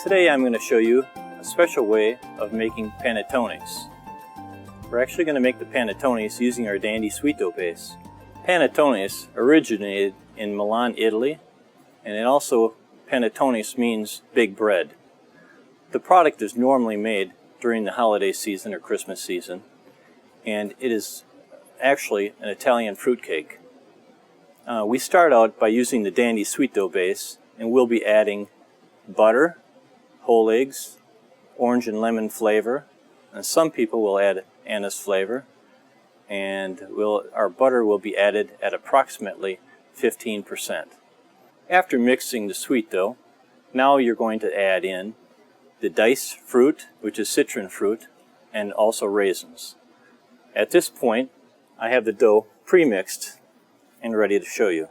Today I'm going to show you a special way of making pannetones. We're actually going to make the pannetones using our dandy sweet dough base. Pannetones originated in Milan, Italy, and it also, pannetones means big bread. The product is normally made during the holiday season or Christmas season, and it is actually an Italian fruitcake. We start out by using the dandy sweet dough base, and we'll be adding butter, whole eggs, orange and lemon flavor, and some people will add anise flavor, and our butter will be added at approximately 15%. After mixing the sweet dough, now you're going to add in the diced fruit, which is citron fruit, and also raisins. At this point, I have the dough pre-mixed and ready to show you.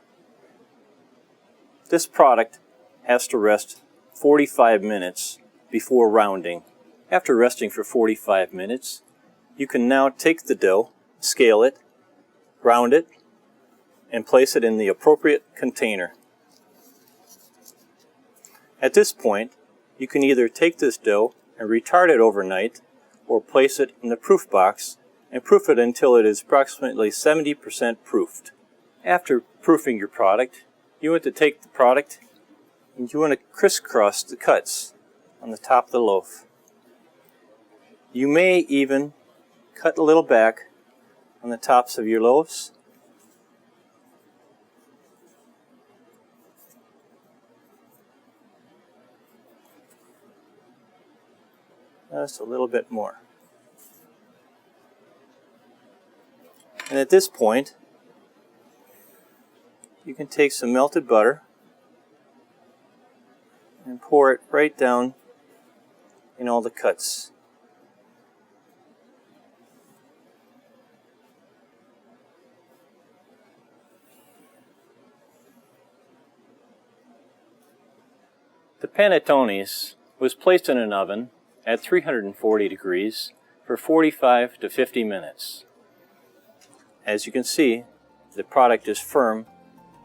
This product has to rest 45 minutes before rounding. After resting for 45 minutes, you can now take the dough, scale it, round it, and place it in the appropriate container. At this point, you can either take this dough and retard it overnight, or place it in the proof box and proof it until it is approximately 70% proofed. After proofing your product, you want to take the product and you want to crisscross the cuts on the top of the loaf. You may even cut a little back on the tops of your loaves. Just a little bit more. And at this point, you can take some melted butter and pour it right down in all the cuts. The pannetones was placed in an oven at 340 degrees for 45 to 50 minutes. As you can see, the product is firm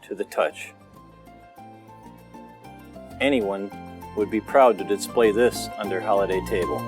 to the touch. Anyone would be proud to display this on their holiday table.